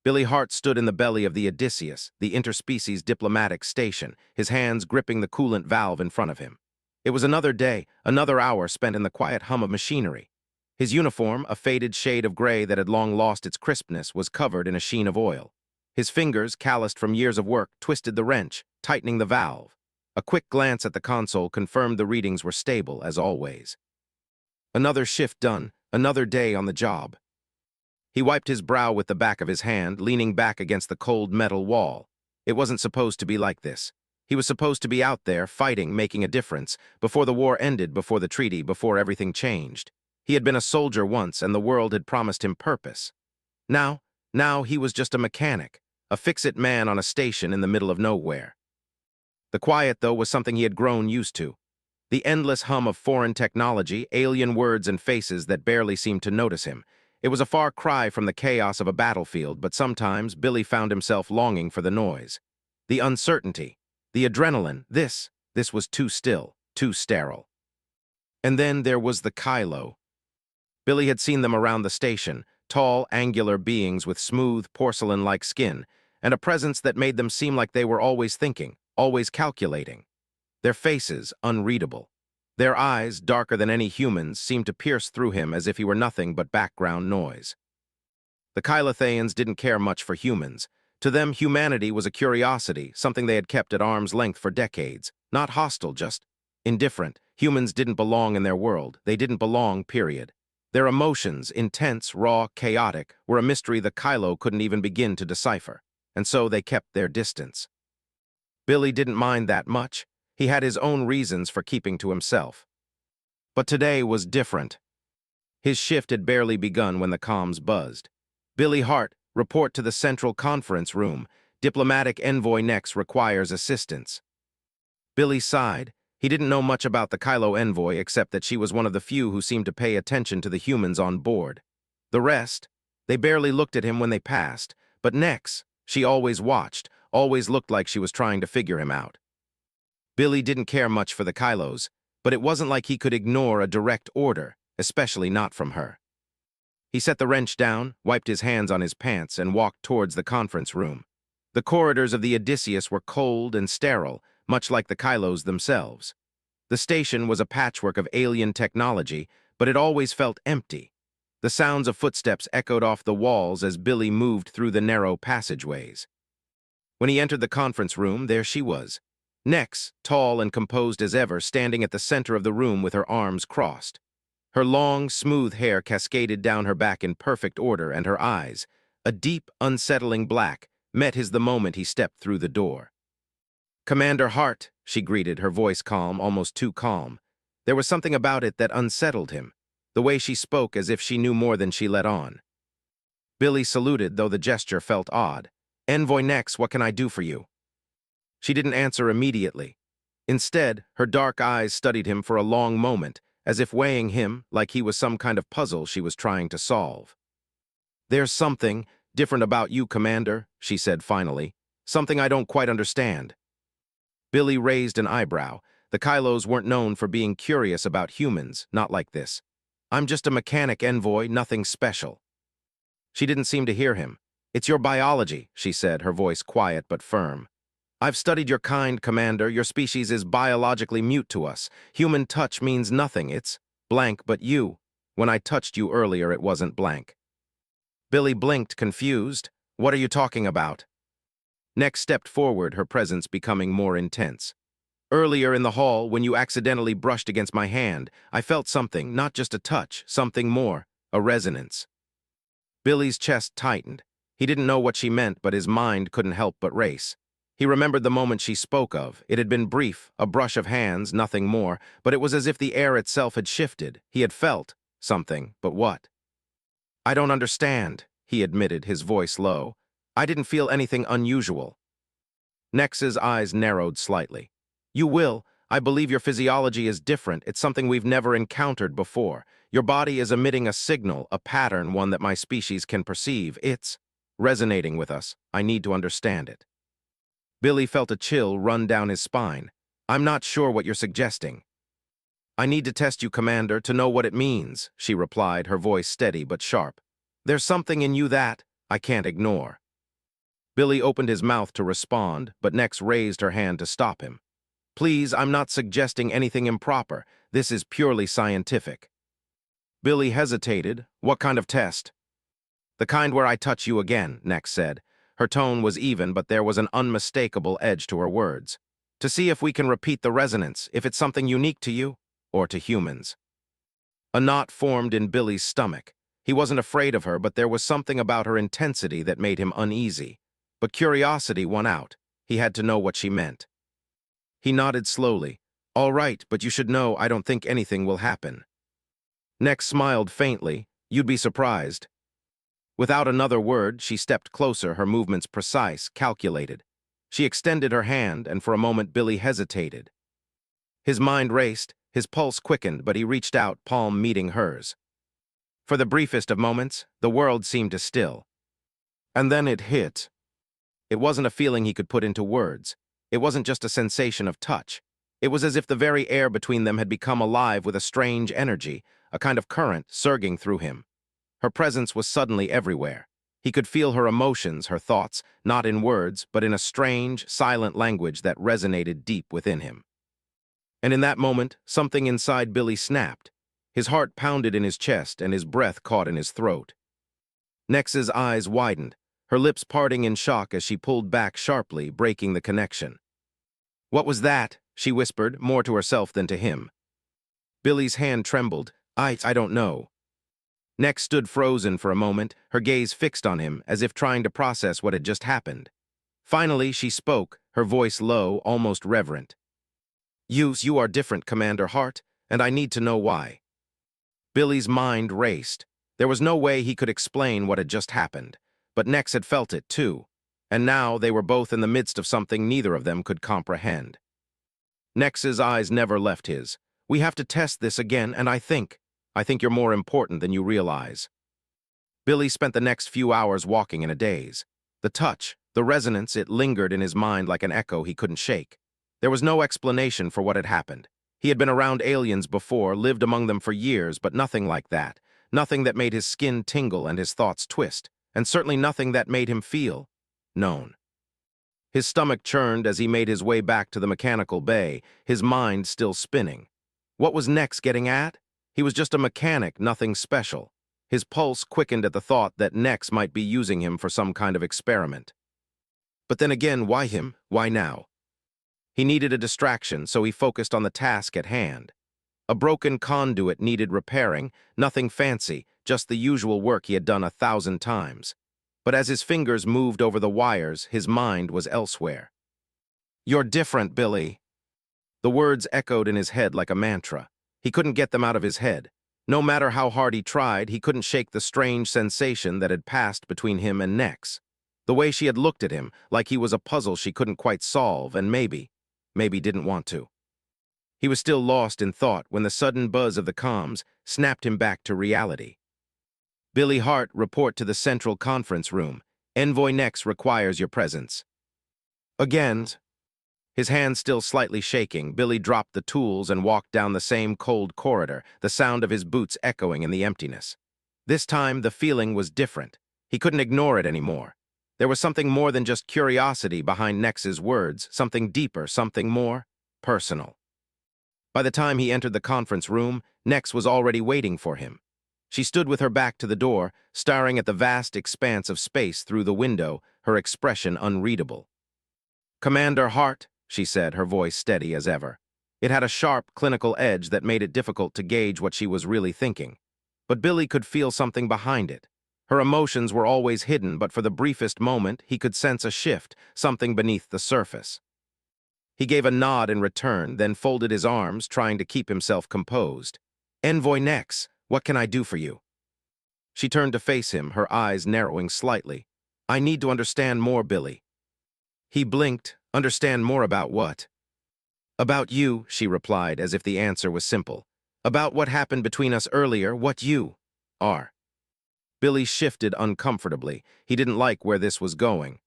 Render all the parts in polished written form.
Billy Hart stood in the belly of the Odysseus, the interspecies diplomatic station, his hands gripping the coolant valve in front of him. It was another day, another hour spent in the quiet hum of machinery. His uniform, a faded shade of gray that had long lost its crispness, was covered in a sheen of oil. His fingers, calloused from years of work, twisted the wrench, tightening the valve. A quick glance at the console confirmed the readings were stable, as always. Another shift done, another day on the job. He wiped his brow with the back of his hand, leaning back against the cold metal wall. It wasn't supposed to be like this. He was supposed to be out there, fighting, making a difference, before the war ended, before the treaty, before everything changed. He had been a soldier once, and the world had promised him purpose. Now he was just a mechanic, a fix-it man on a station in the middle of nowhere. The quiet, though, was something he had grown used to. The endless hum of foreign technology, alien words and faces that barely seemed to notice him. It was a far cry from the chaos of a battlefield, but sometimes Billy found himself longing for the noise. The uncertainty, the adrenaline, this was too still, too sterile. And then there was the Kylo. Billy had seen them around the station, tall, angular beings with smooth, porcelain-like skin, and a presence that made them seem like they were always thinking, always calculating. Their faces, unreadable. Their eyes, darker than any human's, seemed to pierce through him as if he were nothing but background noise. The Kylothayans didn't care much for humans. To them, humanity was a curiosity, something they had kept at arm's length for decades. Not hostile, just indifferent. Humans didn't belong in their world. They didn't belong, period. Their emotions, intense, raw, chaotic, were a mystery the Kylo couldn't even begin to decipher, and so they kept their distance. Billy didn't mind that much. He had his own reasons for keeping to himself. But today was different. His shift had barely begun when the comms buzzed. Billy Hart, report to the central conference room. Diplomatic envoy Niex requires assistance. Billy sighed. He didn't know much about the Kylo envoy except that she was one of the few who seemed to pay attention to the humans on board. The rest, they barely looked at him when they passed, but Niex, she always watched, always looked like she was trying to figure him out. Billy didn't care much for the Kylos, but it wasn't like he could ignore a direct order, especially not from her. He set the wrench down, wiped his hands on his pants, and walked towards the conference room. The corridors of the Odysseus were cold and sterile, much like the Kylos themselves. The station was a patchwork of alien technology, but it always felt empty. The sounds of footsteps echoed off the walls as Billy moved through the narrow passageways. When he entered the conference room, there she was. Niex, tall and composed as ever, standing at the center of the room with her arms crossed. Her long, smooth hair cascaded down her back in perfect order, and her eyes, a deep, unsettling black, met his the moment he stepped through the door. "Commander Hart," she greeted, her voice calm, almost too calm. There was something about it that unsettled him, the way she spoke as if she knew more than she let on. Billy saluted, though the gesture felt odd. "Envoy Niex, what can I do for you?" She didn't answer immediately. Instead, her dark eyes studied him for a long moment, as if weighing him like he was some kind of puzzle she was trying to solve. "There's something different about you, Commander," she said finally. "Something I don't quite understand." Billy raised an eyebrow. The Kylos weren't known for being curious about humans, not like this. "I'm just a mechanic, Envoy, nothing special." She didn't seem to hear him. "It's your biology," she said, her voice quiet but firm. "I've studied your kind, Commander. Your species is biologically mute to us. Human touch means nothing. It's blank, but you. When I touched you earlier, it wasn't blank." Billy blinked, confused. "What are you talking about?" Niex stepped forward, her presence becoming more intense. "Earlier in the hall, when you accidentally brushed against my hand, I felt something, not just a touch, something more, a resonance." Billy's chest tightened. He didn't know what she meant, but his mind couldn't help but race. He remembered the moment she spoke of. It had been brief, a brush of hands, nothing more, but it was as if the air itself had shifted. He had felt something, but what? "I don't understand," he admitted, his voice low. "I didn't feel anything unusual." Nex's eyes narrowed slightly. "You will. I believe your physiology is different. It's something we've never encountered before. Your body is emitting a signal, a pattern, one that my species can perceive. It's resonating with us. I need to understand it." Billy felt a chill run down his spine. "I'm not sure what you're suggesting." "I need to test you, Commander, to know what it means," she replied, her voice steady but sharp. "There's something in you that I can't ignore." Billy opened his mouth to respond, but Niex raised her hand to stop him. Please, I'm not suggesting anything improper. This is purely scientific. Billy hesitated. What kind of test? The kind where I touch you again, Niex said. Her tone was even, but there was an unmistakable edge to her words. To see if we can repeat the resonance, if it's something unique to you, or to humans. A knot formed in Billy's stomach. He wasn't afraid of her, but there was something about her intensity that made him uneasy. But curiosity won out. He had to know what she meant. He nodded slowly. All right, but you should know I don't think anything will happen. Niex smiled faintly. You'd be surprised. Without another word, she stepped closer, her movements precise, calculated. She extended her hand, and for a moment Billy hesitated. His mind raced, his pulse quickened, but he reached out, palm meeting hers. For the briefest of moments, the world seemed to still. And then it hit. It wasn't a feeling he could put into words. It wasn't just a sensation of touch. It was as if the very air between them had become alive with a strange energy, a kind of current surging through him. Her presence was suddenly everywhere. He could feel her emotions, her thoughts, not in words, but in a strange, silent language that resonated deep within him. And in that moment, something inside Billy snapped. His heart pounded in his chest and his breath caught in his throat. Nex's eyes widened, her lips parting in shock as she pulled back sharply, breaking the connection. What was that? She whispered, more to herself than to him. Billy's hand trembled. I don't know. Niex stood frozen for a moment, her gaze fixed on him, as if trying to process what had just happened. Finally, she spoke, her voice low, almost reverent. You are different, Commander Hart, and I need to know why. Billy's mind raced. There was no way he could explain what had just happened, but Niex had felt it too, and now they were both in the midst of something neither of them could comprehend. Nex's eyes never left his. We have to test this again, and I think you're more important than you realize. Billy spent the next few hours walking in a daze. The touch, the resonance, it lingered in his mind like an echo he couldn't shake. There was no explanation for what had happened. He had been around aliens before, lived among them for years, but nothing like that. Nothing that made his skin tingle and his thoughts twist, and certainly nothing that made him feel known. His stomach churned as he made his way back to the mechanical bay, his mind still spinning. What was Niex getting at? He was just a mechanic, nothing special. His pulse quickened at the thought that Niex might be using him for some kind of experiment. But then again, why him? Why now? He needed a distraction, so he focused on the task at hand. A broken conduit needed repairing, nothing fancy, just the usual work he had done 1,000 times. But as his fingers moved over the wires, his mind was elsewhere. You're different, Billy. The words echoed in his head like a mantra. He couldn't get them out of his head. No matter how hard he tried, he couldn't shake the strange sensation that had passed between him and Niex. The way she had looked at him, like he was a puzzle she couldn't quite solve and maybe didn't want to. He was still lost in thought when the sudden buzz of the comms snapped him back to reality. Billy Hart, report to the central conference room. Envoy Niex requires your presence. Again. His hands still slightly shaking, Billy dropped the tools and walked down the same cold corridor, the sound of his boots echoing in the emptiness. This time, the feeling was different. He couldn't ignore it anymore. There was something more than just curiosity behind Nex's words, something deeper, something more personal. By the time he entered the conference room, Niex was already waiting for him. She stood with her back to the door, staring at the vast expanse of space through the window, her expression unreadable. Commander Hart, she said, her voice steady as ever. It had a sharp, clinical edge that made it difficult to gauge what she was really thinking. But Billy could feel something behind it. Her emotions were always hidden, but for the briefest moment, he could sense a shift, something beneath the surface. He gave a nod in return, then folded his arms, trying to keep himself composed. Envoy Niex, what can I do for you? She turned to face him, her eyes narrowing slightly. I need to understand more, Billy. He blinked. Understand more about what? About you, she replied, as if the answer was simple. About what happened between us earlier, what you are. Billy shifted uncomfortably. He didn't like where this was going.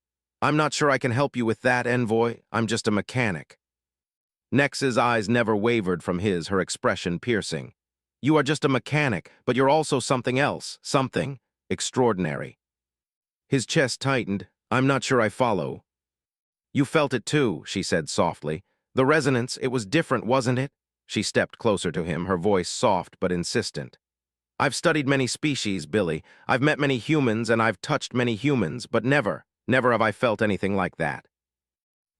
I'm not sure I can help you with that, Envoy. I'm just a mechanic. Nex's eyes never wavered from his, her expression piercing. You are just a mechanic, but you're also something else, something extraordinary. His chest tightened. I'm not sure I follow. You felt it too, she said softly. The resonance, it was different, wasn't it? She stepped closer to him, her voice soft but insistent. I've studied many species, Billy. I've met many humans and I've touched many humans, but never have I felt anything like that.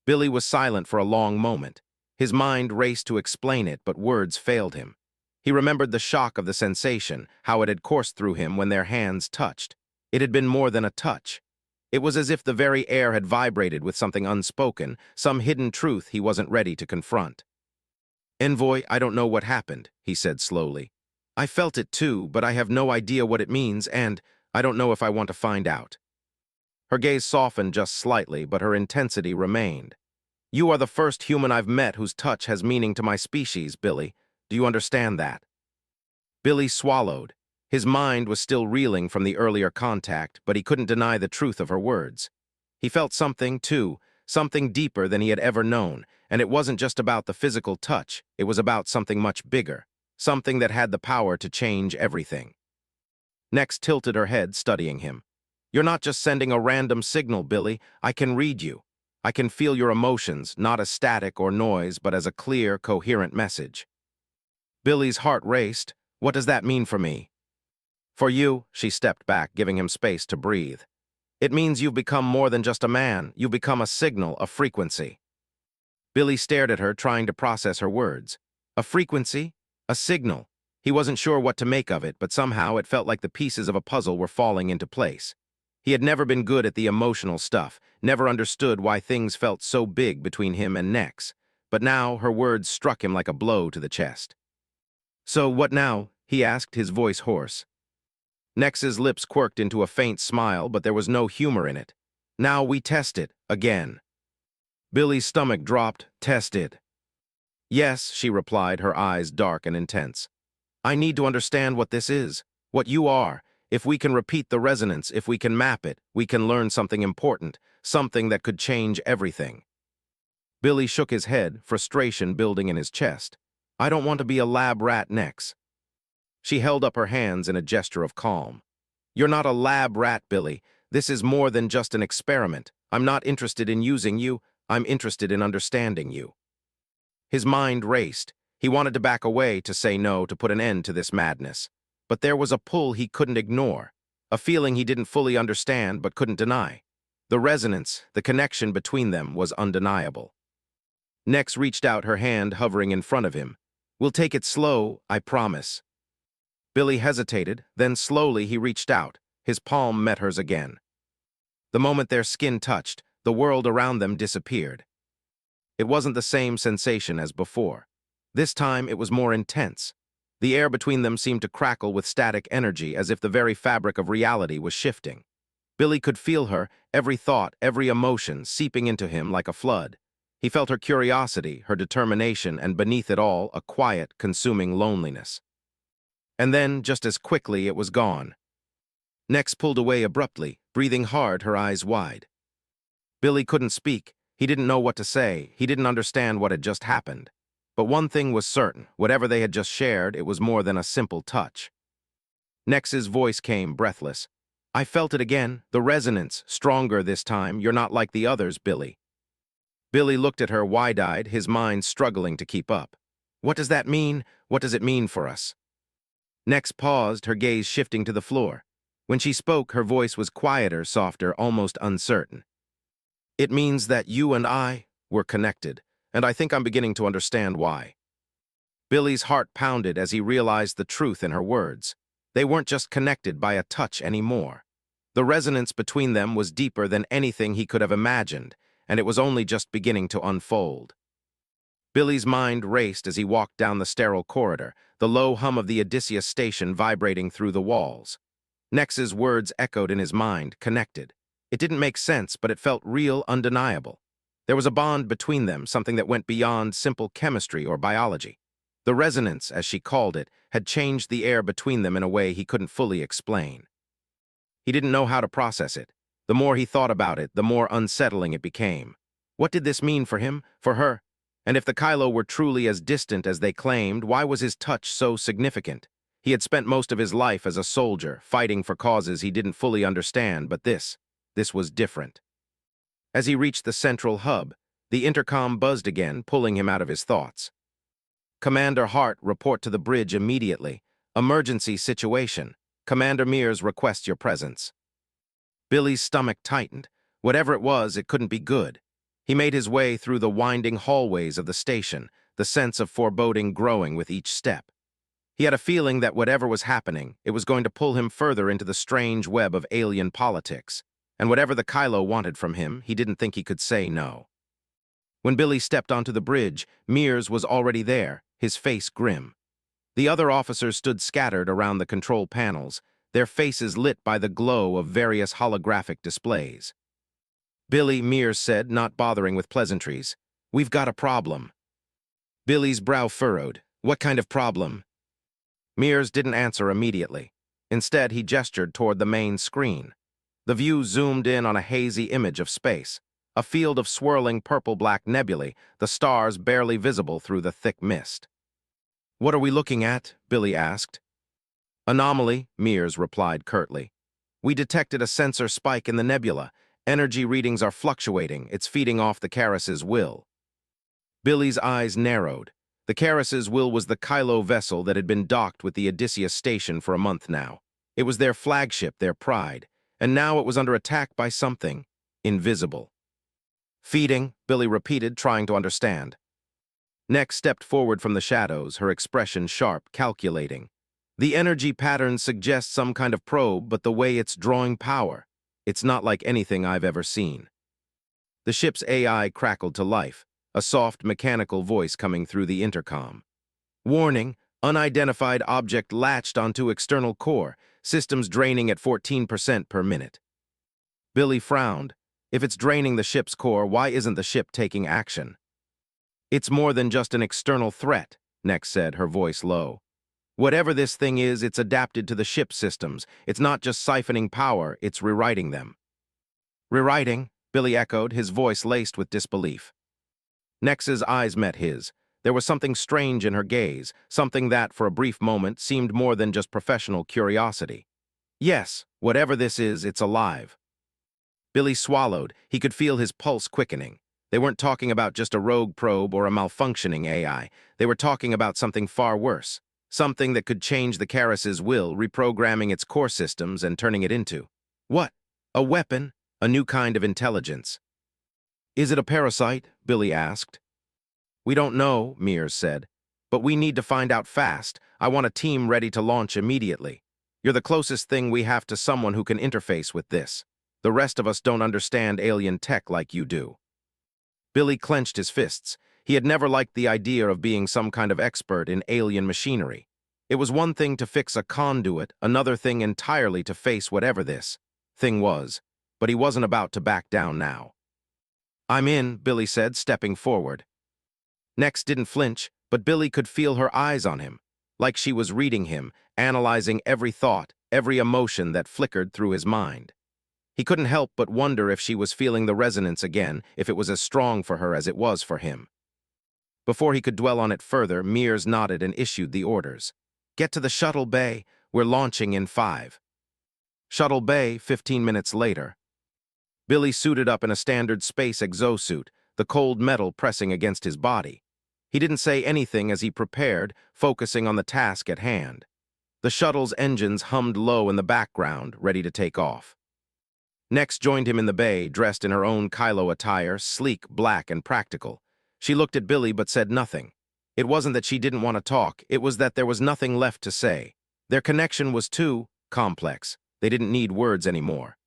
Billy was silent for a long moment. His mind raced to explain it, but words failed him. He remembered the shock of the sensation, how it had coursed through him when their hands touched. It had been more than a touch. It was as if the very air had vibrated with something unspoken, some hidden truth he wasn't ready to confront. Envoy, I don't know what happened, he said slowly. I felt it too, but I have no idea what it means, and I don't know if I want to find out. Her gaze softened just slightly, but her intensity remained. You are the first human I've met whose touch has meaning to my species, Billy. Do you understand that? Billy swallowed. His mind was still reeling from the earlier contact, but he couldn't deny the truth of her words. He felt something, too, something deeper than he had ever known, and it wasn't just about the physical touch, it was about something much bigger, something that had the power to change everything. Niex tilted her head, studying him. You're not just sending a random signal, Billy. I can read you. I can feel your emotions, not as static or noise, but as a clear, coherent message. Billy's heart raced. What does that mean for me? For you, she stepped back, giving him space to breathe. It means you've become more than just a man. You've become a signal, a frequency. Billy stared at her, trying to process her words. A frequency? A signal. He wasn't sure what to make of it, but somehow it felt like the pieces of a puzzle were falling into place. He had never been good at the emotional stuff, never understood why things felt so big between him and Niex, but now her words struck him like a blow to the chest. So what now? He asked, his voice hoarse. Nex's lips quirked into a faint smile, but there was no humor in it. Now we test it, again. Billy's stomach dropped. Test it. Yes, she replied, her eyes dark and intense. I need to understand what this is, what you are. If we can repeat the resonance, if we can map it, we can learn something important, something that could change everything. Billy shook his head, frustration building in his chest. I don't want to be a lab rat, Niex. She held up her hands in a gesture of calm. You're not a lab rat, Billy. This is more than just an experiment. I'm not interested in using you. I'm interested in understanding you. His mind raced. He wanted to back away, to say no, to put an end to this madness. But there was a pull he couldn't ignore, a feeling he didn't fully understand but couldn't deny. The resonance, the connection between them was undeniable. Niex reached out, her hand hovering in front of him. We'll take it slow, I promise. Billy hesitated, then slowly he reached out. His palm met hers again. The moment their skin touched, the world around them disappeared. It wasn't the same sensation as before. This time it was more intense. The air between them seemed to crackle with static energy, as if the very fabric of reality was shifting. Billy could feel her, every thought, every emotion, seeping into him like a flood. He felt her curiosity, her determination, and beneath it all, a quiet, consuming loneliness. And then, just as quickly, it was gone. Niex pulled away abruptly, breathing hard, her eyes wide. Billy couldn't speak. He didn't know what to say. He didn't understand what had just happened. But one thing was certain, whatever they had just shared, it was more than a simple touch. Nex's voice came, breathless. I felt it again, the resonance, stronger this time. You're not like the others, Billy. Billy looked at her wide-eyed, his mind struggling to keep up. What does that mean? What does it mean for us? Niex paused, her gaze shifting to the floor. When she spoke, her voice was quieter, softer, almost uncertain. It means that you and I were connected, and I think I'm beginning to understand why. Billy's heart pounded as he realized the truth in her words. They weren't just connected by a touch anymore. The resonance between them was deeper than anything he could have imagined, and it was only just beginning to unfold. Billy's mind raced as he walked down the sterile corridor, the low hum of the Odysseus station vibrating through the walls. Nex's words echoed in his mind, connected. It didn't make sense, but it felt real, undeniable. There was a bond between them, something that went beyond simple chemistry or biology. The resonance, as she called it, had changed the air between them in a way he couldn't fully explain. He didn't know how to process it. The more he thought about it, the more unsettling it became. What did this mean for him, for her? And if the Kylo were truly as distant as they claimed, why was his touch so significant? He had spent most of his life as a soldier, fighting for causes he didn't fully understand, but this was different. As he reached the central hub, the intercom buzzed again, pulling him out of his thoughts. Commander Hart, report to the bridge immediately. Emergency situation. Commander Mears requests your presence. Billy's stomach tightened. Whatever it was, it couldn't be good. He made his way through the winding hallways of the station, the sense of foreboding growing with each step. He had a feeling that whatever was happening, it was going to pull him further into the strange web of alien politics. And whatever the Kylo wanted from him, he didn't think he could say no. When Billy stepped onto the bridge, Mears was already there, his face grim. The other officers stood scattered around the control panels, their faces lit by the glow of various holographic displays. Billy, Mears said, not bothering with pleasantries, "We've got a problem." Billy's brow furrowed. "What kind of problem?" Mears didn't answer immediately. Instead, he gestured toward the main screen. The view zoomed in on a hazy image of space, a field of swirling purple-black nebulae, the stars barely visible through the thick mist. "What are we looking at?" Billy asked. "Anomaly," Mears replied curtly. "We detected a sensor spike in the nebula. Energy readings are fluctuating. It's feeding off the Karas's will." Billy's eyes narrowed. The Karas's will was the Kylo vessel that had been docked with the Odysseus station for a month now. It was their flagship, their pride, and now it was under attack by something invisible. "Feeding," Billy repeated, trying to understand. Niex stepped forward from the shadows, her expression sharp, calculating. "The energy patterns suggest some kind of probe, but the way it's drawing power, it's not like anything I've ever seen." The ship's AI crackled to life, a soft mechanical voice coming through the intercom. "Warning, unidentified object latched onto external core, systems draining at 14% per minute." Billy frowned. If it's draining the ship's core, why isn't the ship taking action? "It's more than just an external threat," Niex said, her voice low. "Whatever this thing is, it's adapted to the ship's systems. It's not just siphoning power, it's rewriting them." "Rewriting?" Billy echoed, his voice laced with disbelief. Nex's eyes met his. There was something strange in her gaze, something that, for a brief moment, seemed more than just professional curiosity. "Yes, whatever this is, it's alive." Billy swallowed. He could feel his pulse quickening. They weren't talking about just a rogue probe or a malfunctioning AI. They were talking about something far worse. Something that could change the Karas's will, reprogramming its core systems and turning it into. What? A weapon? A new kind of intelligence? "Is it a parasite?" Billy asked. "We don't know," Mears said. "But we need to find out fast. I want a team ready to launch immediately. You're the closest thing we have to someone who can interface with this. The rest of us don't understand alien tech like you do." Billy clenched his fists. He had never liked the idea of being some kind of expert in alien machinery. It was one thing to fix a conduit, another thing entirely to face whatever this thing was. But he wasn't about to back down now. "I'm in," Billy said, stepping forward. Niex didn't flinch, but Billy could feel her eyes on him, like she was reading him, analyzing every thought, every emotion that flickered through his mind. He couldn't help but wonder if she was feeling the resonance again, if it was as strong for her as it was for him. Before he could dwell on it further, Mears nodded and issued the orders. "Get to the shuttle bay. We're launching in 5. Shuttle bay, 15 minutes later. Billy suited up in a standard space exosuit, the cold metal pressing against his body. He didn't say anything as he prepared, focusing on the task at hand. The shuttle's engines hummed low in the background, ready to take off. Niex joined him in the bay, dressed in her own Kylo attire, sleek, black, and practical. She looked at Billy but said nothing. It wasn't that she didn't want to talk, it was that there was nothing left to say. Their connection was too complex. They didn't need words anymore.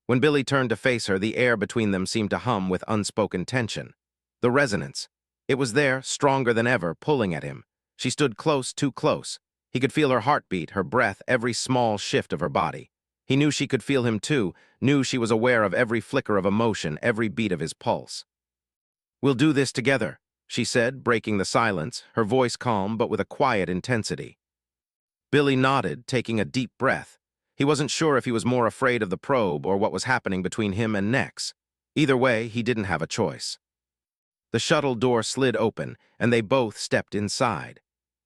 When Billy turned to face her, the air between them seemed to hum with unspoken tension. The resonance. It was there, stronger than ever, pulling at him. She stood close, too close. He could feel her heartbeat, her breath, every small shift of her body. He knew she could feel him too, knew she was aware of every flicker of emotion, every beat of his pulse. "We'll do this together," she said, breaking the silence, her voice calm but with a quiet intensity. Billy nodded, taking a deep breath. He wasn't sure if he was more afraid of the probe or what was happening between him and Niex. Either way, he didn't have a choice. The shuttle door slid open, and they both stepped inside.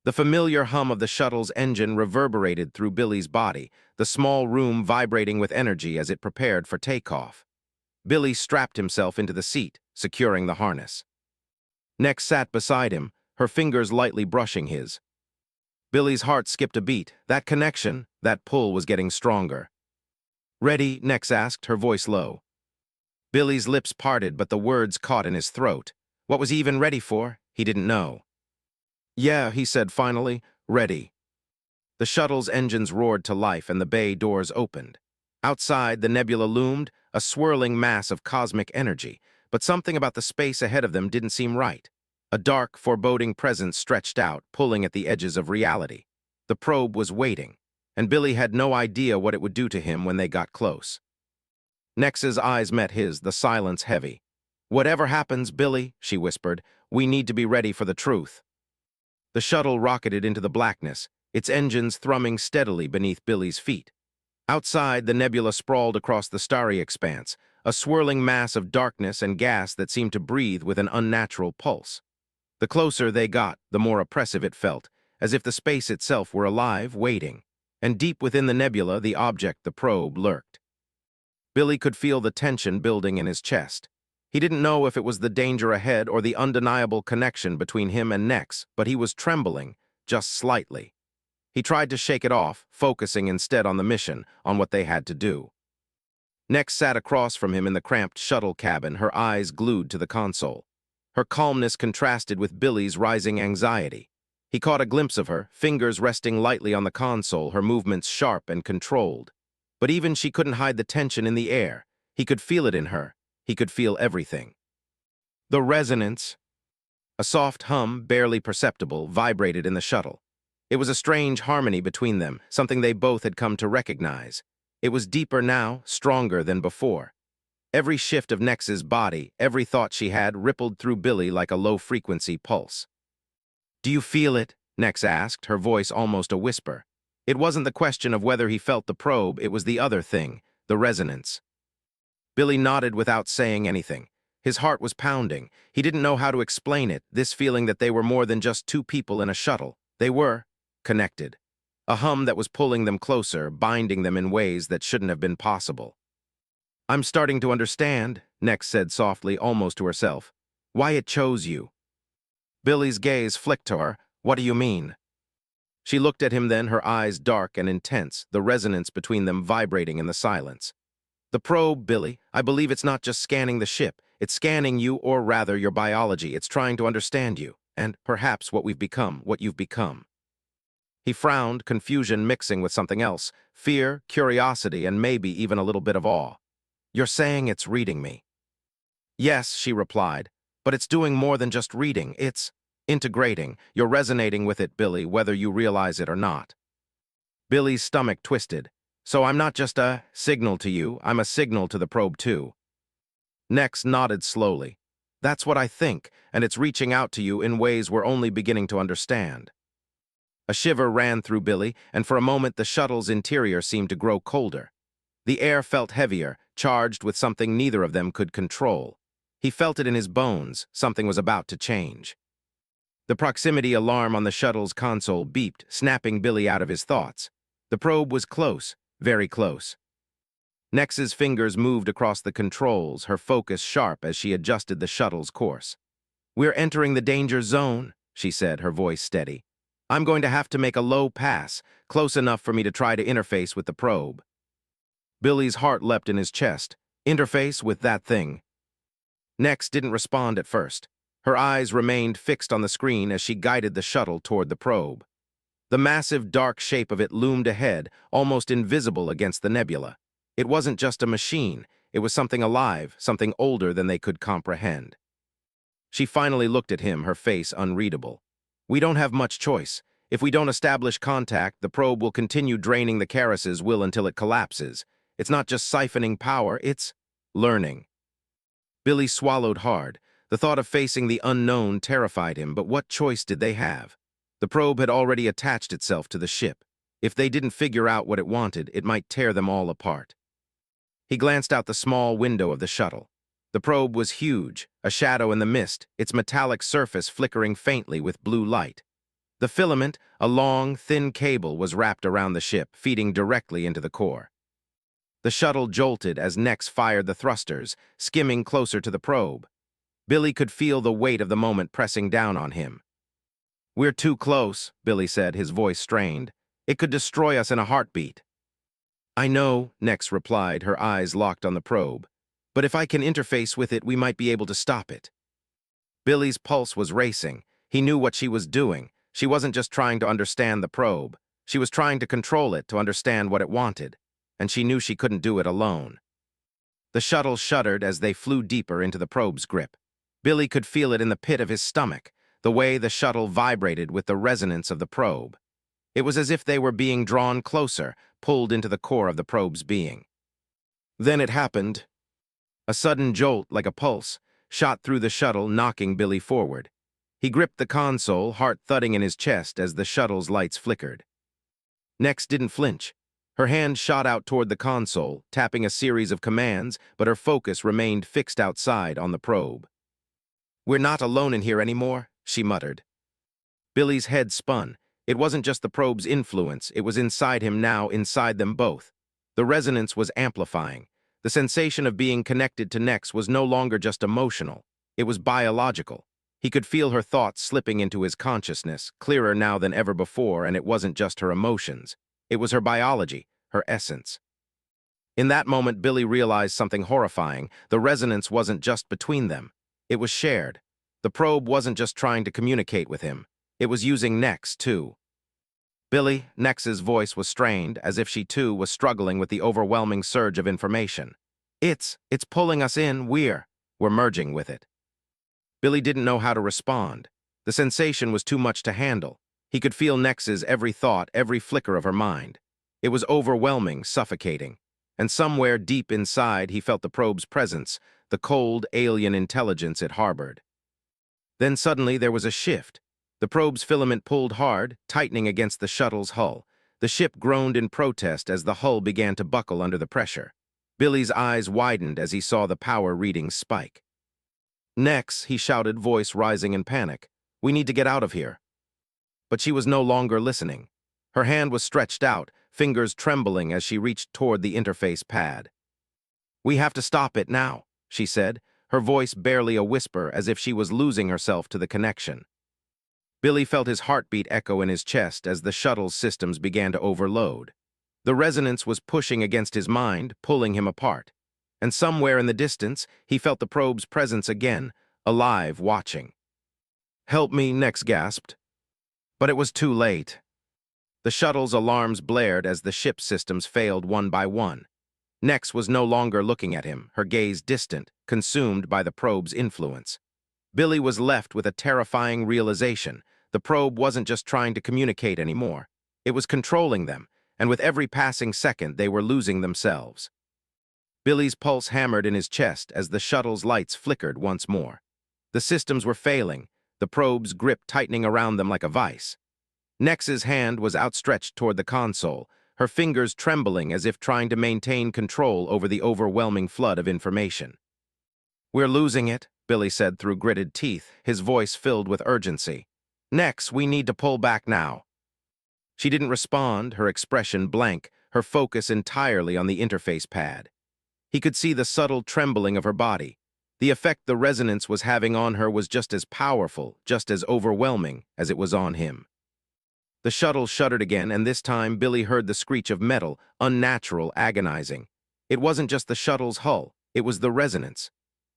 The familiar hum of the shuttle's engine reverberated through Billy's body, the small room vibrating with energy as it prepared for takeoff. Billy strapped himself into the seat, securing the harness. Niex sat beside him, her fingers lightly brushing his. Billy's heart skipped a beat. That connection, that pull was getting stronger. "Ready?" Niex asked, her voice low. Billy's lips parted, but the words caught in his throat. What was he even ready for? He didn't know. "Yeah," he said finally, "ready." The shuttle's engines roared to life and the bay doors opened. Outside, the nebula loomed, a swirling mass of cosmic energy, but something about the space ahead of them didn't seem right. A dark, foreboding presence stretched out, pulling at the edges of reality. The probe was waiting, and Billy had no idea what it would do to him when they got close. Nex's eyes met his, the silence heavy. "Whatever happens, Billy," she whispered, "we need to be ready for the truth." The shuttle rocketed into the blackness, its engines thrumming steadily beneath Billy's feet. Outside, the nebula sprawled across the starry expanse, a swirling mass of darkness and gas that seemed to breathe with an unnatural pulse. The closer they got, the more oppressive it felt, as if the space itself were alive, waiting. And deep within the nebula, the object, the probe, lurked. Billy could feel the tension building in his chest. He didn't know if it was the danger ahead or the undeniable connection between him and Niex, but he was trembling, just slightly. He tried to shake it off, focusing instead on the mission, on what they had to do. Niex sat across from him in the cramped shuttle cabin, her eyes glued to the console. Her calmness contrasted with Billy's rising anxiety. He caught a glimpse of her, fingers resting lightly on the console, her movements sharp and controlled. But even she couldn't hide the tension in the air. He could feel it in her. He could feel everything. The resonance. A soft hum, barely perceptible, vibrated in the shuttle. It was a strange harmony between them, something they both had come to recognize. It was deeper now, stronger than before. Every shift of Nex's body, every thought she had, rippled through Billy like a low-frequency pulse. "Do you feel it?" Niex asked, her voice almost a whisper. It wasn't the question of whether he felt the probe, it was the other thing, the resonance. Billy nodded without saying anything. His heart was pounding. He didn't know how to explain it, this feeling that they were more than just two people in a shuttle. They were connected. A hum that was pulling them closer, binding them in ways that shouldn't have been possible. "I'm starting to understand," Niex said softly, almost to herself. "Why it chose you." Billy's gaze flicked to her. "What do you mean?" She looked at him then, her eyes dark and intense, the resonance between them vibrating in the silence. "The probe, Billy, I believe it's not just scanning the ship. It's scanning you, or rather your biology. It's trying to understand you, and perhaps what we've become, what you've become." He frowned, confusion mixing with something else, fear, curiosity, and maybe even a little bit of awe. "You're saying it's reading me?" "Yes," she replied, "but it's doing more than just reading. It's integrating. You're resonating with it, Billy, whether you realize it or not." Billy's stomach twisted. "So I'm not just a signal to you, I'm a signal to the probe too." Niex nodded slowly. "That's what I think, and it's reaching out to you in ways we're only beginning to understand." A shiver ran through Billy, and for a moment the shuttle's interior seemed to grow colder. The air felt heavier, charged with something neither of them could control. He felt it in his bones, something was about to change. The proximity alarm on the shuttle's console beeped, snapping Billy out of his thoughts. The probe was close, very close. Nex's fingers moved across the controls, her focus sharp as she adjusted the shuttle's course. "We're entering the danger zone," she said, her voice steady. "I'm going to have to make a low pass, close enough for me to try to interface with the probe." Billy's heart leapt in his chest. Interface with that thing. Niex didn't respond at first. Her eyes remained fixed on the screen as she guided the shuttle toward the probe. The massive, dark shape of it loomed ahead, almost invisible against the nebula. It wasn't just a machine. It was something alive, something older than they could comprehend. She finally looked at him, her face unreadable. "We don't have much choice. If we don't establish contact, the probe will continue draining the Karis's will until it collapses. It's not just siphoning power, it's learning." Billy swallowed hard. The thought of facing the unknown terrified him, but what choice did they have? The probe had already attached itself to the ship. If they didn't figure out what it wanted, it might tear them all apart. He glanced out the small window of the shuttle. The probe was huge, a shadow in the mist, its metallic surface flickering faintly with blue light. The filament, a long, thin cable, was wrapped around the ship, feeding directly into the core. The shuttle jolted as Niex fired the thrusters, skimming closer to the probe. Billy could feel the weight of the moment pressing down on him. "We're too close," Billy said, his voice strained. "It could destroy us in a heartbeat." "I know," Niex replied, her eyes locked on the probe. "But if I can interface with it, we might be able to stop it." Billy's pulse was racing. He knew what she was doing. She wasn't just trying to understand the probe. She was trying to control it, to understand what it wanted. And she knew she couldn't do it alone. The shuttle shuddered as they flew deeper into the probe's grip. Billy could feel it in the pit of his stomach, the way the shuttle vibrated with the resonance of the probe. It was as if they were being drawn closer, pulled into the core of the probe's being. Then it happened. A sudden jolt, like a pulse, shot through the shuttle, knocking Billy forward. He gripped the console, heart thudding in his chest as the shuttle's lights flickered. Niex didn't flinch. Her hand shot out toward the console, tapping a series of commands, but her focus remained fixed outside on the probe. "We're not alone in here anymore," she muttered. Billy's head spun. It wasn't just the probe's influence, it was inside him now, inside them both. The resonance was amplifying. The sensation of being connected to Niex was no longer just emotional. It was biological. He could feel her thoughts slipping into his consciousness, clearer now than ever before, and it wasn't just her emotions. It was her biology, her essence. In that moment, Billy realized something horrifying. The resonance wasn't just between them. It was shared. The probe wasn't just trying to communicate with him. It was using Niex, too. "Billy," Nex's voice was strained, as if she too was struggling with the overwhelming surge of information. It's pulling us in, we're merging with it." Billy didn't know how to respond. The sensation was too much to handle. He could feel Nex's every thought, every flicker of her mind. It was overwhelming, suffocating. And somewhere deep inside, he felt the probe's presence, the cold, alien intelligence it harbored. Then suddenly there was a shift. The probe's filament pulled hard, tightening against the shuttle's hull. The ship groaned in protest as the hull began to buckle under the pressure. Billy's eyes widened as he saw the power readings spike. "Niex," he shouted, voice rising in panic. "We need to get out of here." But she was no longer listening. Her hand was stretched out, fingers trembling as she reached toward the interface pad. "We have to stop it now," she said, her voice barely a whisper, as if she was losing herself to the connection. Billy felt his heartbeat echo in his chest as the shuttle's systems began to overload. The resonance was pushing against his mind, pulling him apart. And somewhere in the distance, he felt the probe's presence again, alive, watching. "Help me," Niex gasped. But it was too late. The shuttle's alarms blared as the ship's systems failed one by one. Niex was no longer looking at him, her gaze distant, consumed by the probe's influence. Billy was left with a terrifying realization. The probe wasn't just trying to communicate anymore. It was controlling them, and with every passing second, they were losing themselves. Billy's pulse hammered in his chest as the shuttle's lights flickered once more. The systems were failing, the probe's grip tightening around them like a vice. Nex's hand was outstretched toward the console, her fingers trembling as if trying to maintain control over the overwhelming flood of information. "We're losing it," Billy said through gritted teeth, his voice filled with urgency. "Niex, we need to pull back now." She didn't respond, her expression blank, her focus entirely on the interface pad. He could see the subtle trembling of her body. The effect the resonance was having on her was just as powerful, just as overwhelming as it was on him. The shuttle shuddered again, and this time Billy heard the screech of metal, unnatural, agonizing. It wasn't just the shuttle's hull, it was the resonance.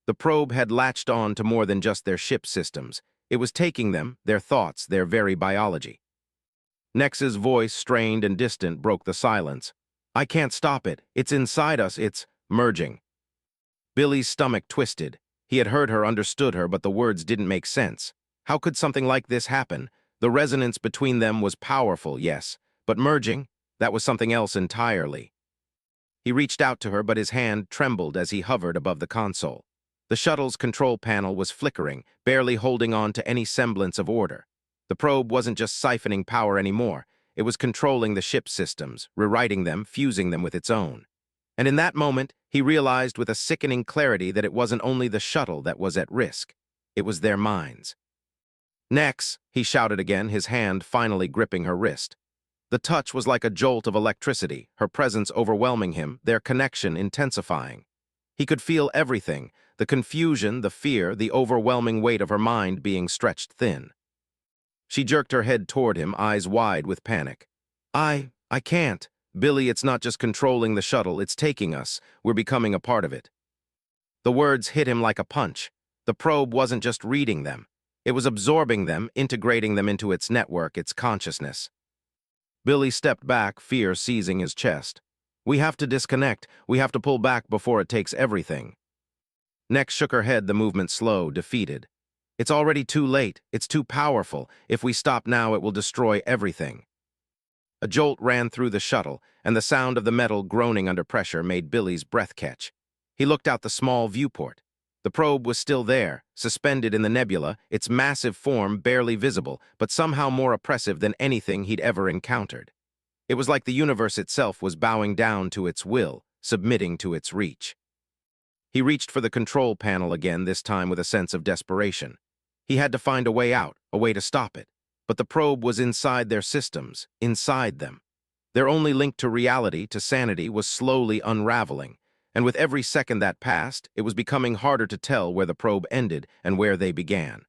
The probe had latched on to more than just their ship systems. It was taking them, their thoughts, their very biology. Nex's voice, strained and distant, broke the silence. "I can't stop it. It's inside us. It's merging." Billy's stomach twisted. He had heard her, understood her, but the words didn't make sense. How could something like this happen? The resonance between them was powerful, yes, but merging, that was something else entirely. He reached out to her, but his hand trembled as he hovered above the console. The shuttle's control panel was flickering, barely holding on to any semblance of order. The probe wasn't just siphoning power anymore. It was controlling the ship's systems, rewriting them, fusing them with its own. And in that moment, he realized with a sickening clarity that it wasn't only the shuttle that was at risk. It was their minds. "Niex," he shouted again, his hand finally gripping her wrist. The touch was like a jolt of electricity, her presence overwhelming him, their connection intensifying. He could feel everything, the confusion, the fear, the overwhelming weight of her mind being stretched thin. She jerked her head toward him, eyes wide with panic. I can't. Billy, it's not just controlling the shuttle, it's taking us. We're becoming a part of it. The words hit him like a punch. The probe wasn't just reading them. It was absorbing them, integrating them into its network, its consciousness. Billy stepped back, fear seizing his chest. We have to disconnect. We have to pull back before it takes everything. Niex shook her head, the movement slow, defeated. It's already too late. It's too powerful. If we stop now, it will destroy everything. A jolt ran through the shuttle, and the sound of the metal groaning under pressure made Billy's breath catch. He looked out the small viewport. The probe was still there, suspended in the nebula, its massive form barely visible, but somehow more oppressive than anything he'd ever encountered. It was like the universe itself was bowing down to its will, submitting to its reach. He reached for the control panel again, this time with a sense of desperation. He had to find a way out, a way to stop it. But the probe was inside their systems, inside them. Their only link to reality, to sanity, was slowly unraveling, and with every second that passed, it was becoming harder to tell where the probe ended and where they began.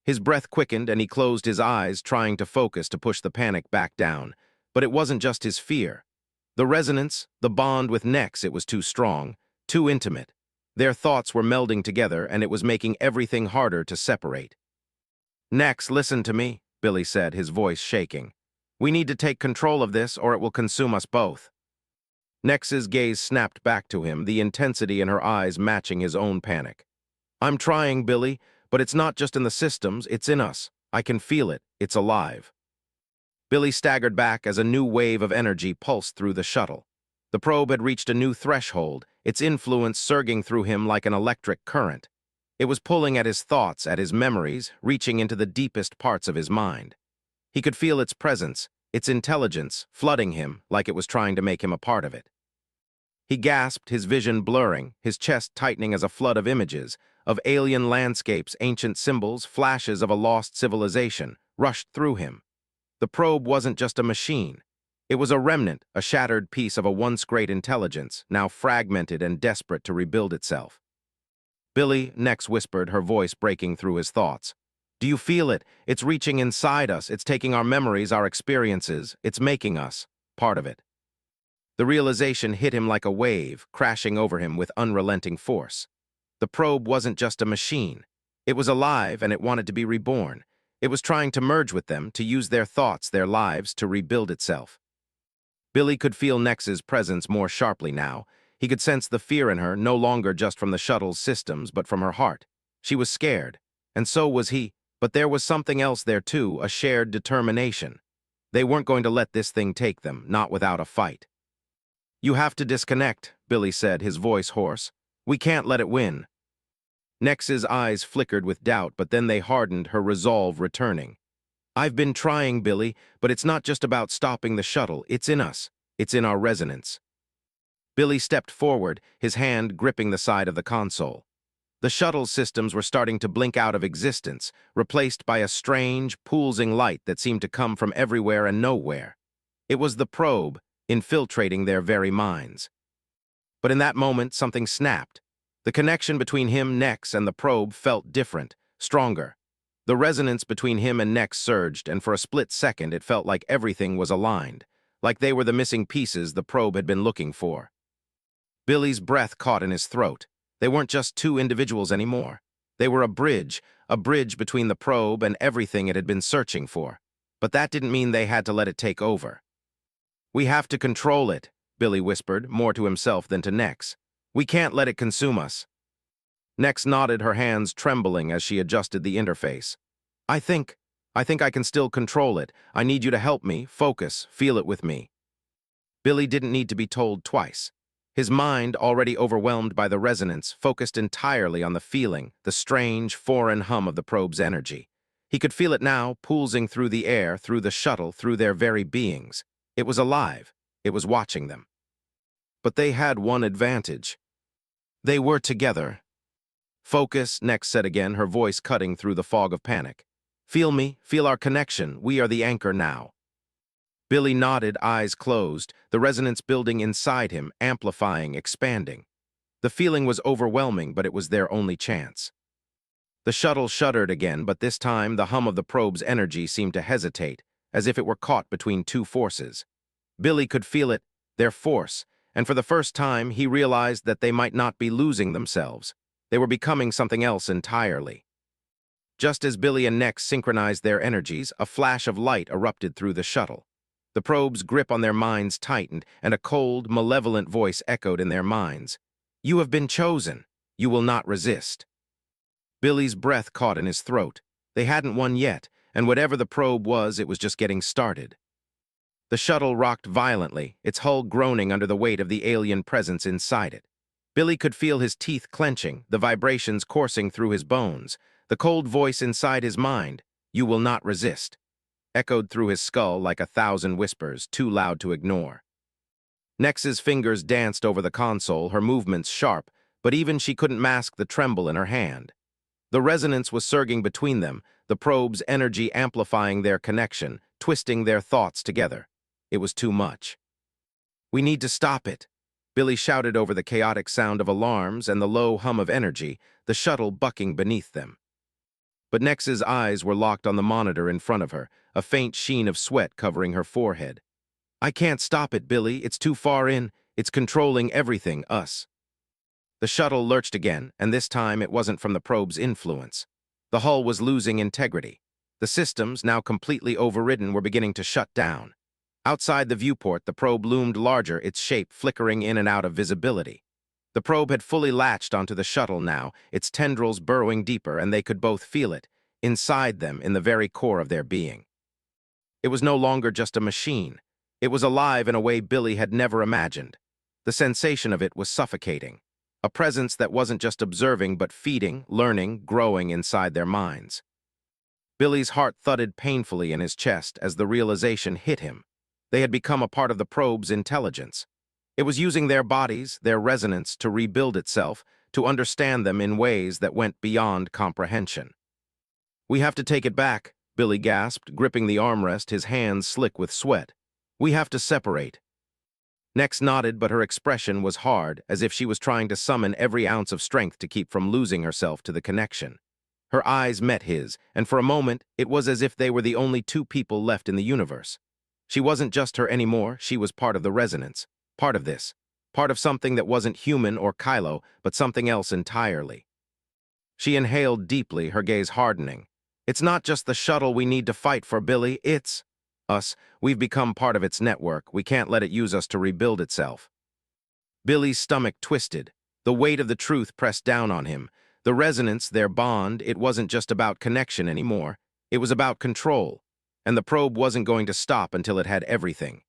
His breath quickened and he closed his eyes, trying to focus to push the panic back down. But it wasn't just his fear. The resonance, the bond with Niex, it was too strong, too intimate. Their thoughts were melding together, and it was making everything harder to separate. Niex, listen to me, Billy said, his voice shaking. We need to take control of this, or it will consume us both. Niex's gaze snapped back to him, the intensity in her eyes matching his own panic. I'm trying, Billy, but it's not just in the systems, it's in us. I can feel it. It's alive. Billy staggered back as a new wave of energy pulsed through the shuttle. The probe had reached a new threshold, its influence surging through him like an electric current. It was pulling at his thoughts, at his memories, reaching into the deepest parts of his mind. He could feel its presence, its intelligence, flooding him like it was trying to make him a part of it. He gasped, his vision blurring, his chest tightening as a flood of images, of alien landscapes, ancient symbols, flashes of a lost civilization, rushed through him. The probe wasn't just a machine. It was a remnant, a shattered piece of a once great intelligence, now fragmented and desperate to rebuild itself. Billy, Niex whispered, her voice breaking through his thoughts. Do you feel it? It's reaching inside us. It's taking our memories, our experiences. It's making us part of it. The realization hit him like a wave, crashing over him with unrelenting force. The probe wasn't just a machine. It was alive, and it wanted to be reborn. It was trying to merge with them, to use their thoughts, their lives, to rebuild itself. Billy could feel Niex's presence more sharply now. He could sense the fear in her, no longer just from the shuttle's systems, but from her heart. She was scared, and so was he, but there was something else there too, a shared determination. They weren't going to let this thing take them, not without a fight. You have to disconnect, Billy said, his voice hoarse. We can't let it win. Niex's eyes flickered with doubt, but then they hardened, her resolve returning. I've been trying, Billy, but it's not just about stopping the shuttle. It's in us. It's in our resonance. Billy stepped forward, his hand gripping the side of the console. The shuttle's systems were starting to blink out of existence, replaced by a strange, pulsing light that seemed to come from everywhere and nowhere. It was the probe, infiltrating their very minds. But in that moment, something snapped. The connection between him, Niex, and the probe felt different, stronger. The resonance between him and Niex surged, and for a split second it felt like everything was aligned, like they were the missing pieces the probe had been looking for. Billy's breath caught in his throat. They weren't just two individuals anymore. They were a bridge between the probe and everything it had been searching for. But that didn't mean they had to let it take over. We have to control it, Billy whispered, more to himself than to Niex. We can't let it consume us. Niex nodded, her hands trembling as she adjusted the interface. I think I can still control it. I need you to help me, focus, feel it with me. Billy didn't need to be told twice. His mind, already overwhelmed by the resonance, focused entirely on the feeling, the strange, foreign hum of the probe's energy. He could feel it now, pulsing through the air, through the shuttle, through their very beings. It was alive. It was watching them. But they had one advantage. They were together. Focus, Niex said again, her voice cutting through the fog of panic. Feel me, feel our connection. We are the anchor now. Billy nodded, eyes closed, the resonance building inside him, amplifying, expanding. The feeling was overwhelming, but it was their only chance. The shuttle shuddered again, but this time the hum of the probe's energy seemed to hesitate, as if it were caught between two forces. Billy could feel it, their force, and for the first time he realized that they might not be losing themselves. They were becoming something else entirely. Just as Billy and Niex synchronized their energies, a flash of light erupted through the shuttle. The probe's grip on their minds tightened, and a cold, malevolent voice echoed in their minds. "You have been chosen. You will not resist." Billy's breath caught in his throat. They hadn't won yet, and whatever the probe was, it was just getting started. The shuttle rocked violently, its hull groaning under the weight of the alien presence inside it. Billy could feel his teeth clenching, the vibrations coursing through his bones. The cold voice inside his mind, "You will not resist," echoed through his skull like 1,000 whispers, too loud to ignore. Nex's fingers danced over the console, her movements sharp, but even she couldn't mask the tremble in her hand. The resonance was surging between them, the probe's energy amplifying their connection, twisting their thoughts together. It was too much. "We need to stop it," Billy shouted over the chaotic sound of alarms and the low hum of energy, the shuttle bucking beneath them. But Nex's eyes were locked on the monitor in front of her, a faint sheen of sweat covering her forehead. "I can't stop it, Billy. It's too far in. It's controlling everything, us." The shuttle lurched again, and this time it wasn't from the probe's influence. The hull was losing integrity. The systems, now completely overridden, were beginning to shut down. Outside the viewport, the probe loomed larger, its shape flickering in and out of visibility. The probe had fully latched onto the shuttle now, its tendrils burrowing deeper, and they could both feel it, inside them, in the very core of their being. It was no longer just a machine. It was alive in a way Billy had never imagined. The sensation of it was suffocating. A presence that wasn't just observing but feeding, learning, growing inside their minds. Billy's heart thudded painfully in his chest as the realization hit him. They had become a part of the probe's intelligence. It was using their bodies, their resonance, to rebuild itself, to understand them in ways that went beyond comprehension. "We have to take it back," Billy gasped, gripping the armrest, his hands slick with sweat. "We have to separate." Niex nodded, but her expression was hard, as if she was trying to summon every ounce of strength to keep from losing herself to the connection. Her eyes met his, and for a moment, it was as if they were the only two people left in the universe. She wasn't just her anymore, she was part of the resonance, part of this, part of something that wasn't human or Kylo, but something else entirely. She inhaled deeply, her gaze hardening. "It's not just the shuttle we need to fight for, Billy, it's us. We've become part of its network. We can't let it use us to rebuild itself." Billy's stomach twisted. The weight of the truth pressed down on him. The resonance, their bond, it wasn't just about connection anymore. It was about control. And the probe wasn't going to stop until it had everything.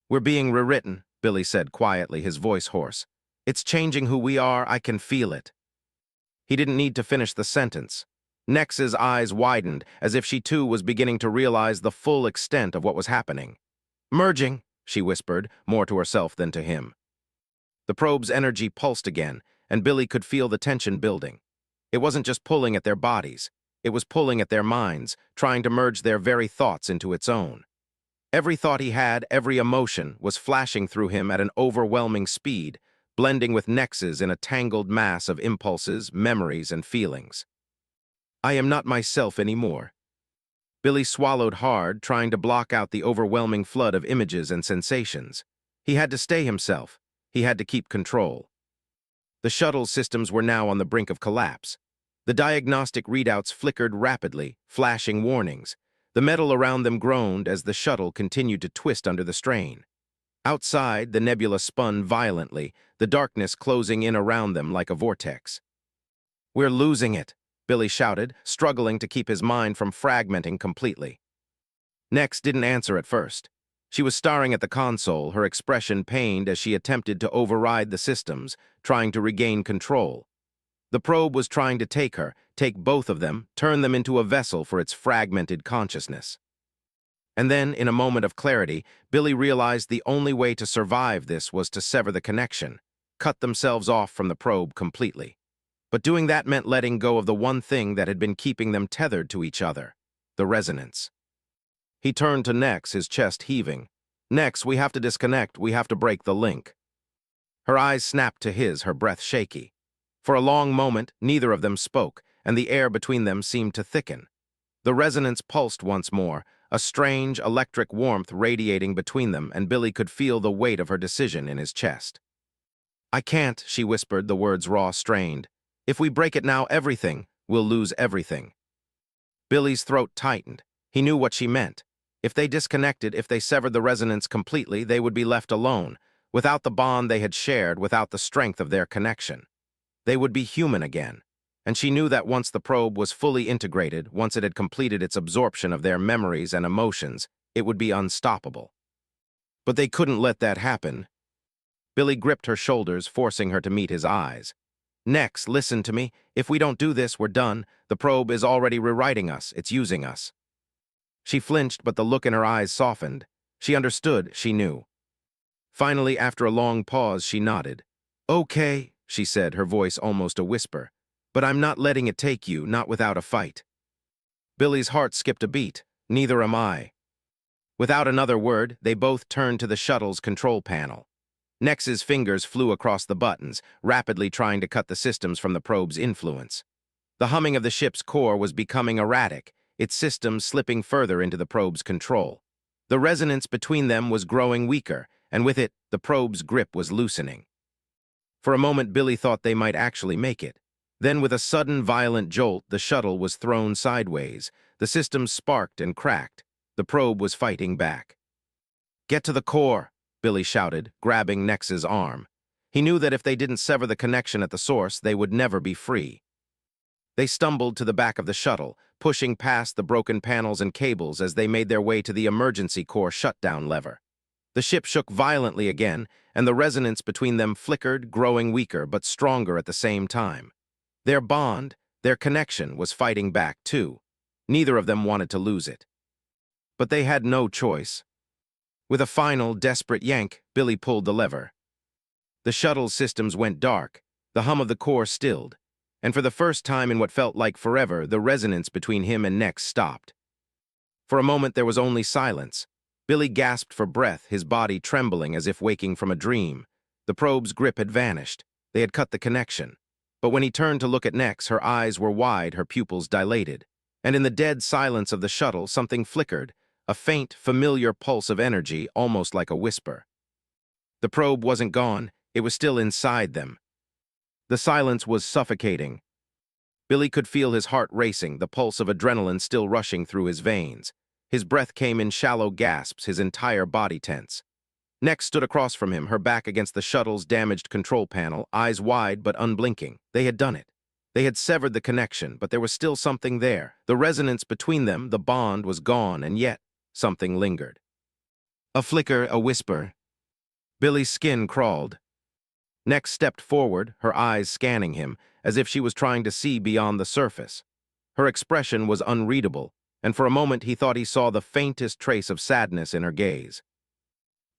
"We're being rewritten," Billy said quietly, his voice hoarse. "It's changing who we are. I can feel it." He didn't need to finish the sentence. Nex's eyes widened, as if she too was beginning to realize the full extent of what was happening. "Merging," she whispered, more to herself than to him. The probe's energy pulsed again, and Billy could feel the tension building. It wasn't just pulling at their bodies. It was pulling at their minds, trying to merge their very thoughts into its own. Every thought he had, every emotion, was flashing through him at an overwhelming speed, blending with Nex's in a tangled mass of impulses, memories, and feelings. "I am not myself anymore." Billy swallowed hard, trying to block out the overwhelming flood of images and sensations. He had to stay himself. He had to keep control. The shuttle's systems were now on the brink of collapse. The diagnostic readouts flickered rapidly, flashing warnings. The metal around them groaned as the shuttle continued to twist under the strain. Outside, the nebula spun violently, the darkness closing in around them like a vortex. "We're losing it," Billy shouted, struggling to keep his mind from fragmenting completely. Niex didn't answer at first. She was staring at the console, her expression pained as she attempted to override the systems, trying to regain control. The probe was trying to take her, take both of them, turn them into a vessel for its fragmented consciousness. And then, in a moment of clarity, Billy realized the only way to survive this was to sever the connection, cut themselves off from the probe completely. But doing that meant letting go of the one thing that had been keeping them tethered to each other, the resonance. He turned to Niex, his chest heaving. "Niex, we have to disconnect, we have to break the link." Her eyes snapped to his, her breath shaky. For a long moment, neither of them spoke, and the air between them seemed to thicken. The resonance pulsed once more, a strange, electric warmth radiating between them, and Billy could feel the weight of her decision in his chest. "I can't," she whispered, the words raw, strained. "If we break it now, we'll lose everything." Billy's throat tightened. He knew what she meant. If they disconnected, if they severed the resonance completely, they would be left alone, without the bond they had shared, without the strength of their connection. They would be human again, and she knew that once the probe was fully integrated, once it had completed its absorption of their memories and emotions, it would be unstoppable. But they couldn't let that happen. Billy gripped her shoulders, forcing her to meet his eyes. "Niex, listen to me. If we don't do this, we're done. The probe is already rewriting us. It's using us." She flinched, but the look in her eyes softened. She understood, she knew. Finally, after a long pause, she nodded. "Okay," she said, her voice almost a whisper. "But I'm not letting it take you, not without a fight." Billy's heart skipped a beat. "Neither am I." Without another word, they both turned to the shuttle's control panel. Nex's fingers flew across the buttons, rapidly trying to cut the systems from the probe's influence. The humming of the ship's core was becoming erratic, its systems slipping further into the probe's control. The resonance between them was growing weaker, and with it, the probe's grip was loosening. For a moment, Billy thought they might actually make it. Then, with a sudden, violent jolt, the shuttle was thrown sideways. The systems sparked and cracked. The probe was fighting back. "Get to the core," Billy shouted, grabbing Nex's arm. He knew that if they didn't sever the connection at the source, they would never be free. They stumbled to the back of the shuttle, pushing past the broken panels and cables as they made their way to the emergency core shutdown lever. The ship shook violently again, and the resonance between them flickered, growing weaker but stronger at the same time. Their bond, their connection, was fighting back too. Neither of them wanted to lose it. But they had no choice. With a final, desperate yank, Billy pulled the lever. The shuttle's systems went dark, the hum of the core stilled, and for the first time in what felt like forever, the resonance between him and Niex stopped. For a moment there was only silence. Billy gasped for breath, his body trembling as if waking from a dream. The probe's grip had vanished. They had cut the connection. But when he turned to look at Niex, her eyes were wide, her pupils dilated. And in the dead silence of the shuttle, something flickered, a faint, familiar pulse of energy, almost like a whisper. The probe wasn't gone, it was still inside them. The silence was suffocating. Billy could feel his heart racing, the pulse of adrenaline still rushing through his veins. His breath came in shallow gasps, his entire body tense. Niex stood across from him, her back against the shuttle's damaged control panel, eyes wide but unblinking. They had done it. They had severed the connection, but there was still something there. The resonance between them, the bond, was gone, and yet something lingered. A flicker, a whisper. Billy's skin crawled. Niex stepped forward, her eyes scanning him, as if she was trying to see beyond the surface. Her expression was unreadable, and for a moment he thought he saw the faintest trace of sadness in her gaze.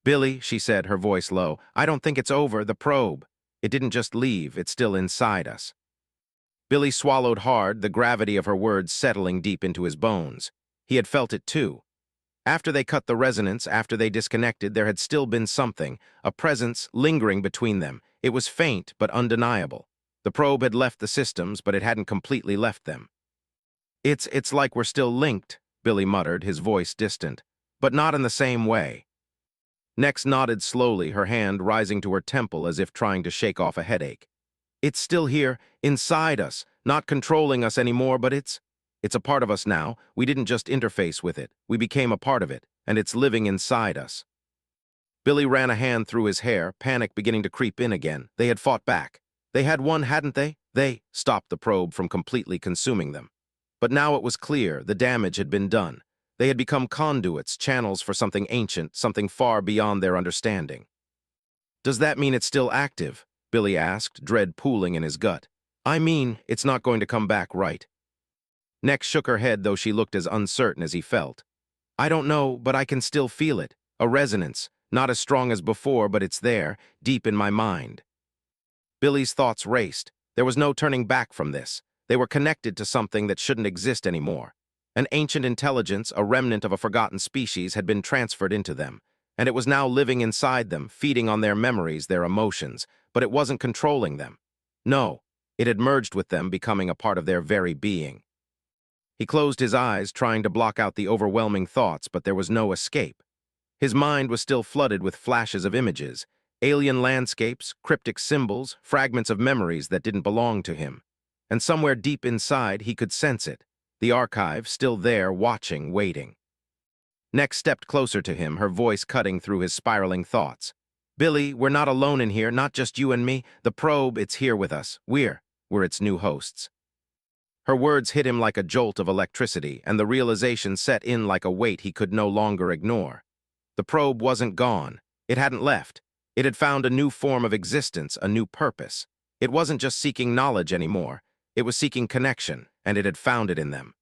"Billy," she said, her voice low, "I don't think it's over, the probe. It didn't just leave, it's still inside us." Billy swallowed hard, the gravity of her words settling deep into his bones. He had felt it too. After they cut the resonance, after they disconnected, there had still been something, a presence lingering between them. It was faint but undeniable. The probe had left the systems, but it hadn't completely left them. It's like we're still linked," Billy muttered, his voice distant, "but not in the same way." Niex nodded slowly, her hand rising to her temple as if trying to shake off a headache. "It's still here, inside us, not controlling us anymore, but it's a part of us now. We didn't just interface with it. We became a part of it, and it's living inside us." Billy ran a hand through his hair, panic beginning to creep in again. They had fought back. They had won, hadn't they? They stopped the probe from completely consuming them. But now it was clear, the damage had been done. They had become conduits, channels for something ancient, something far beyond their understanding. "Does that mean it's still active?" Billy asked, dread pooling in his gut. "I mean, it's not going to come back, right?" Niex shook her head, though she looked as uncertain as he felt. "I don't know, but I can still feel it. A resonance. Not as strong as before, but it's there, deep in my mind." Billy's thoughts raced. There was no turning back from this. They were connected to something that shouldn't exist anymore. An ancient intelligence, a remnant of a forgotten species, had been transferred into them, and it was now living inside them, feeding on their memories, their emotions, but it wasn't controlling them. No, it had merged with them, becoming a part of their very being. He closed his eyes, trying to block out the overwhelming thoughts, but there was no escape. His mind was still flooded with flashes of images, alien landscapes, cryptic symbols, fragments of memories that didn't belong to him. And somewhere deep inside, he could sense it, the archive still there, watching, waiting. Niex stepped closer to him, her voice cutting through his spiraling thoughts. "Billy, we're not alone in here, not just you and me. The probe, it's here with us. We're its new hosts." Her words hit him like a jolt of electricity, and the realization set in like a weight he could no longer ignore. The probe wasn't gone. It hadn't left. It had found a new form of existence, a new purpose. It wasn't just seeking knowledge anymore. It was seeking connection, and it had found it in them.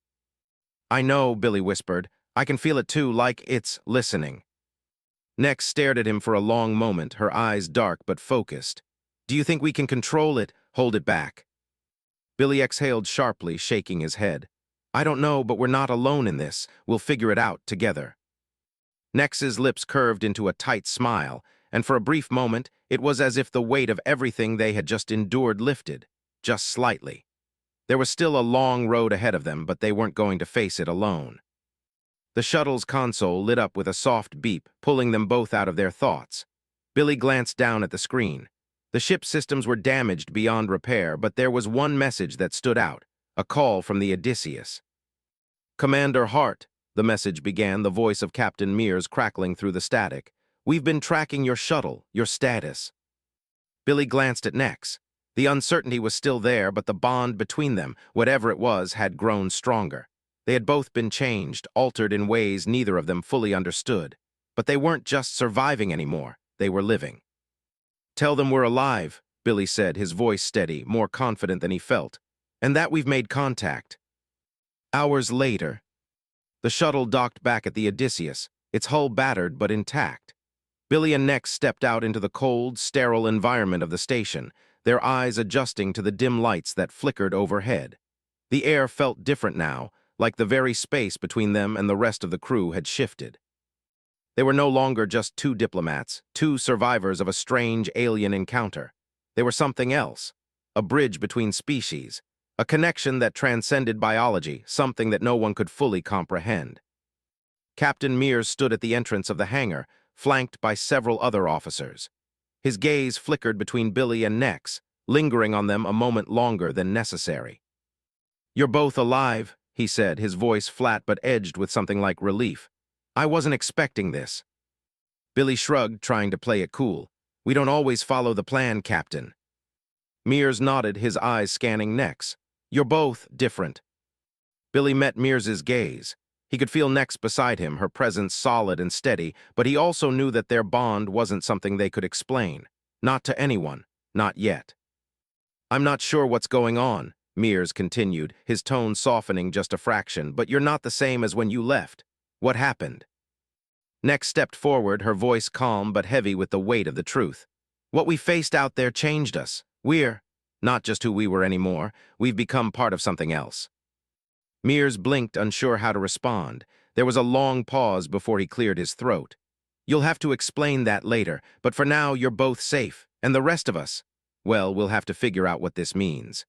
"I know," Billy whispered. "I can feel it too, like it's listening." Niex stared at him for a long moment, her eyes dark but focused. "Do you think we can control it, hold it back?" Billy exhaled sharply, shaking his head. "I don't know, but we're not alone in this. We'll figure it out together." Nex's lips curved into a tight smile, and for a brief moment, it was as if the weight of everything they had just endured lifted, just slightly. There was still a long road ahead of them, but they weren't going to face it alone. The shuttle's console lit up with a soft beep, pulling them both out of their thoughts. Billy glanced down at the screen. The ship's systems were damaged beyond repair, but there was one message that stood out, a call from the Odysseus. "Commander Hart," the message began, the voice of Captain Mears crackling through the static. "We've been tracking your shuttle, your status." Billy glanced at Niex. The uncertainty was still there, but the bond between them, whatever it was, had grown stronger. They had both been changed, altered in ways neither of them fully understood. But they weren't just surviving anymore, they were living. "Tell them we're alive," Billy said, his voice steady, more confident than he felt. "And that we've made contact." Hours later, the shuttle docked back at the Odysseus, its hull battered but intact. Billy and Niex stepped out into the cold, sterile environment of the station, their eyes adjusting to the dim lights that flickered overhead. The air felt different now, like the very space between them and the rest of the crew had shifted. They were no longer just two diplomats, two survivors of a strange alien encounter. They were something else, a bridge between species, a connection that transcended biology, something that no one could fully comprehend. Captain Mears stood at the entrance of the hangar, flanked by several other officers. His gaze flickered between Billy and Niex, lingering on them a moment longer than necessary. "You're both alive," he said, his voice flat but edged with something like relief. "I wasn't expecting this." Billy shrugged, trying to play it cool. "We don't always follow the plan, Captain." Mears nodded, his eyes scanning Niex. "You're both different." Billy met Mears's gaze. He could feel Niex beside him, her presence solid and steady, but he also knew that their bond wasn't something they could explain. Not to anyone. Not yet. "I'm not sure what's going on," Mears continued, his tone softening just a fraction, "but you're not the same as when you left. What happened?" Niex stepped forward, her voice calm but heavy with the weight of the truth. "What we faced out there changed us. We're not just who we were anymore. We've become part of something else." Mears blinked, unsure how to respond. There was a long pause before he cleared his throat. "You'll have to explain that later, but for now you're both safe. And the rest of us? Well, we'll have to figure out what this means."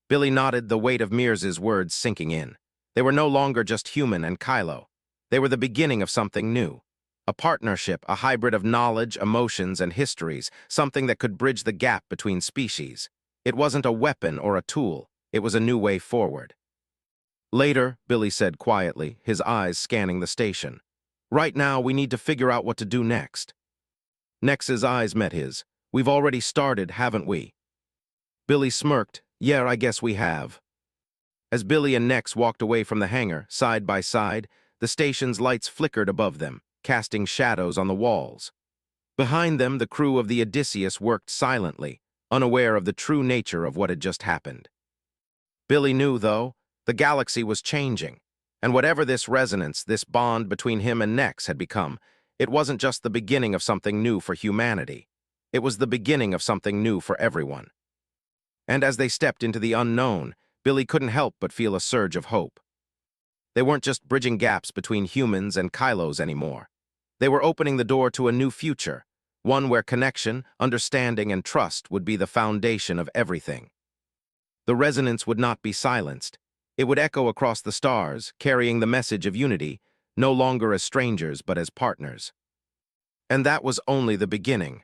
Billy nodded, the weight of Mears's words sinking in. They were no longer just human and Kylo. They were the beginning of something new. A partnership, a hybrid of knowledge, emotions, and histories, something that could bridge the gap between species. It wasn't a weapon or a tool. It was a new way forward. "Later," Billy said quietly, his eyes scanning the station. "Right now, we need to figure out what to do next." Nex's eyes met his. "We've already started, haven't we?" Billy smirked. "Yeah, I guess we have." As Billy and Niex walked away from the hangar, side by side, the station's lights flickered above them, casting shadows on the walls. Behind them, the crew of the Odysseus worked silently, unaware of the true nature of what had just happened. Billy knew, though, the galaxy was changing, and whatever this resonance, this bond between him and Niex had become, it wasn't just the beginning of something new for humanity. It was the beginning of something new for everyone. And as they stepped into the unknown, Billy couldn't help but feel a surge of hope. They weren't just bridging gaps between humans and Kylos anymore. They were opening the door to a new future, one where connection, understanding, and trust would be the foundation of everything. The resonance would not be silenced. It would echo across the stars, carrying the message of unity, no longer as strangers but as partners. And that was only the beginning.